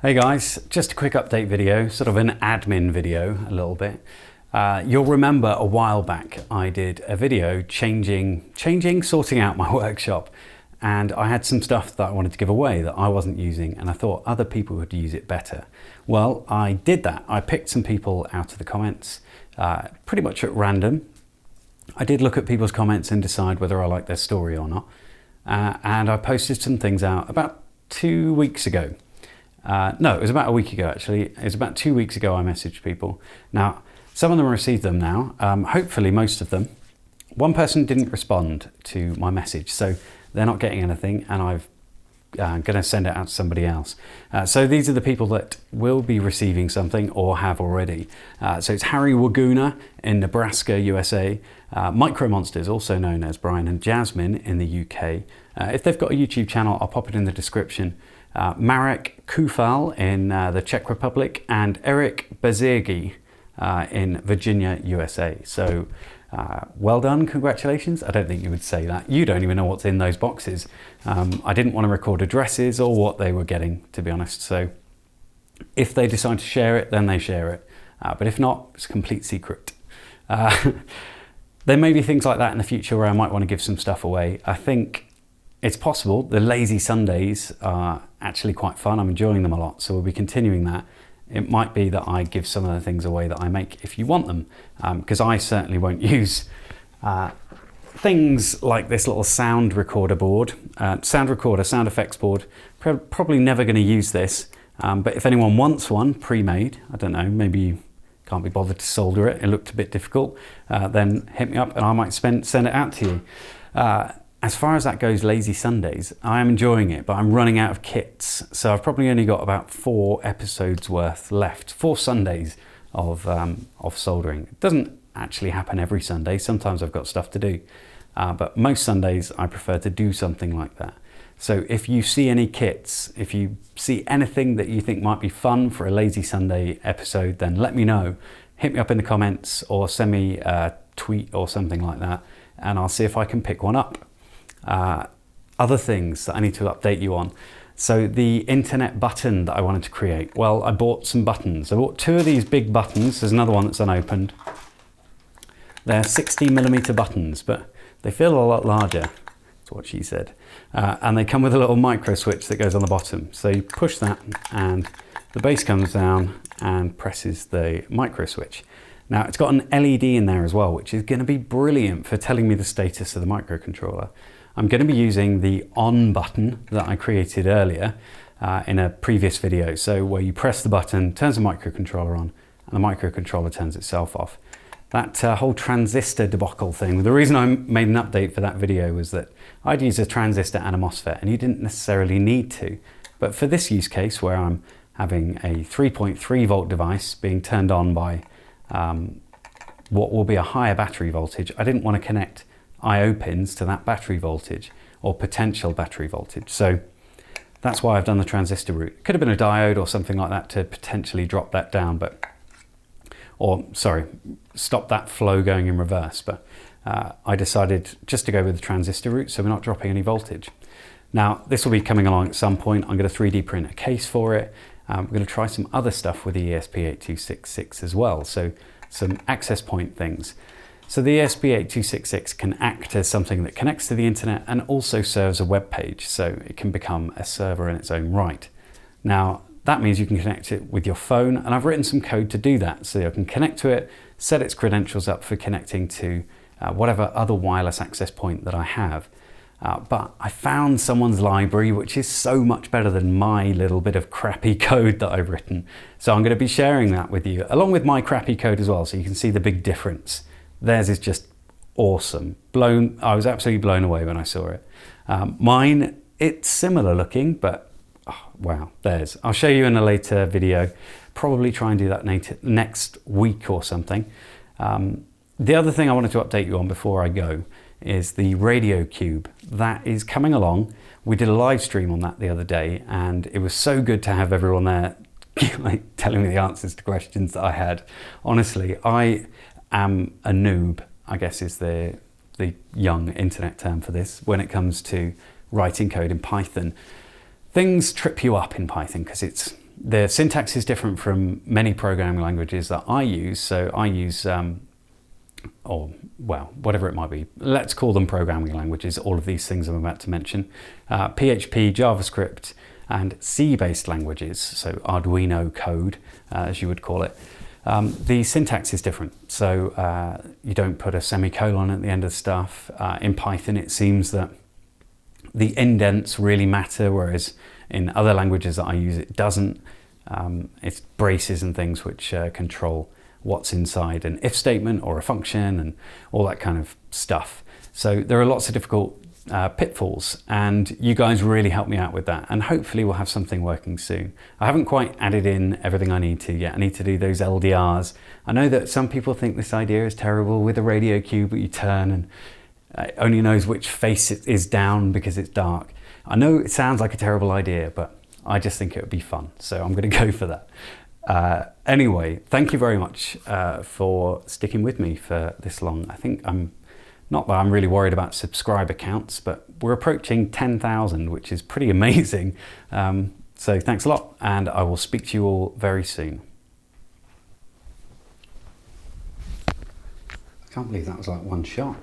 Hey guys, just a quick update video, sort of an admin video a little bit. You'll remember a while back I did a video sorting out my workshop, and I had some stuff that I wanted to give away that I wasn't using and I thought other people would use it better. Well, I did that. I picked some people out of the comments pretty much at random. I did look at people's comments and decide whether I liked their story or not. And I posted some things out about 2 weeks ago. No, it was about a week ago actually. It was about 2 weeks ago I messaged people. Now, some of them received them now, hopefully most of them. One person didn't respond to my message, so they're not getting anything, and I'm going to send it out to somebody else. So these are the people that will be receiving something or have already. So it's Harry Waguna in Nebraska, USA, Micro Monsters, also known as Brian and Jasmine in the UK. If they've got a YouTube channel, I'll pop it in the description. Marek Kufal in the Czech Republic, and Eric Bazirgi in Virginia, USA. So well done, congratulations. I don't think you would say that. You don't even know what's in those boxes. I didn't want to record addresses or what they were getting, to be honest. So if they decide to share it, then they share it. But if not, it's a complete secret. There may be things like that in the future where I might want to give some stuff away. I think it's possible. The Lazy Sundays are actually quite fun. I'm enjoying them a lot, so we'll be continuing that. It might be that I give some of the things away that I make if you want them, because I certainly won't use things like this little sound recorder board, sound effects board. Probably never going to use this, but if anyone wants one pre-made, I don't know, maybe you can't be bothered to solder it, it looked a bit difficult, then hit me up and I might send it out to you. As far as that goes, Lazy Sundays, I am enjoying it, but I'm running out of kits. So I've probably only got about 4 episodes worth left, 4 Sundays of soldering. It doesn't actually happen every Sunday. Sometimes I've got stuff to do, but most Sundays I prefer to do something like that. So if you see any kits, if you see anything that you think might be fun for a Lazy Sunday episode, then let me know. Hit me up in the comments or send me a tweet or something like that, and I'll see if I can pick one up. Other things that I need to update you on. So the internet button that I wanted to create, well, I bought some buttons. I bought 2 of these big buttons. There's another one that's unopened. They're 60mm buttons, but they feel a lot larger. That's what she said. And they come with a little micro switch that goes on the bottom. So you push that and the base comes down and presses the micro switch. Now it's got an LED in there as well, which is going to be brilliant for telling me the status of the microcontroller. I'm going to be using the on button that I created earlier in a previous video. So where you press the button, turns the microcontroller on, and the microcontroller turns itself off. That whole transistor debacle thing, the reason I made an update for that video was that I'd use a transistor and a MOSFET, and you didn't necessarily need to. But for this use case, where I'm having a 3.3 volt device being turned on by what will be a higher battery voltage, I didn't want to connect I/O pins to that battery voltage or potential battery voltage. So that's why I've done the transistor route. It could have been a diode or something like that to potentially drop that down, stop that flow going in reverse. But I decided just to go with the transistor route, so we're not dropping any voltage. Now, this will be coming along at some point. I'm going to 3D print a case for it. We're going to try some other stuff with the ESP8266 as well, so some access point things. So the ESP8266 can act as something that connects to the internet and also serves a web page, so it can become a server in its own right. Now, that means you can connect it with your phone, and I've written some code to do that, so you can connect to it, set its credentials up for connecting to whatever other wireless access point that I have. But I found someone's library which is so much better than my little bit of crappy code that I've written. So I'm going to be sharing that with you, along with my crappy code as well, so you can see the big difference. Theirs is just awesome. I was absolutely blown away when I saw it. Mine, it's similar looking, but oh, wow, theirs. I'll show you in a later video. Probably try and do that next week or something. The other thing I wanted to update you on before I go is the Radio Cube. That is coming along. We did a live stream on that the other day, and it was so good to have everyone there like, telling me the answers to questions that I had. Honestly, I am a noob, I guess is the young internet term for this, when it comes to writing code in Python. Things trip you up in Python because it's The syntax is different from many programming languages that I use. So I use, or well, whatever it might be, let's call them programming languages, all of these things I'm about to mention. PHP, JavaScript, and C-based languages, so Arduino code, as you would call it. The syntax is different, so you don't put a semicolon at the end of stuff. In Python, it seems that the indents really matter, whereas in other languages that I use, it doesn't. It's braces and things which control what's inside an if statement or a function and all that kind of stuff. So there are lots of difficult pitfalls, and you guys really help me out with that, and hopefully we'll have something working soon. I haven't quite added in everything I need to yet. I need to do those LDRs. I know that some people think this idea is terrible with a radio cube that you turn and it only knows which face it is down because it's dark. I know it sounds like a terrible idea, but I just think it would be fun, so I'm going to go for that. Anyway, thank you very much for sticking with me for this long. I think not that I'm really worried about subscriber counts, but we're approaching 10,000, which is pretty amazing. So thanks a lot, and I will speak to you all very soon. I can't believe that was like one shot.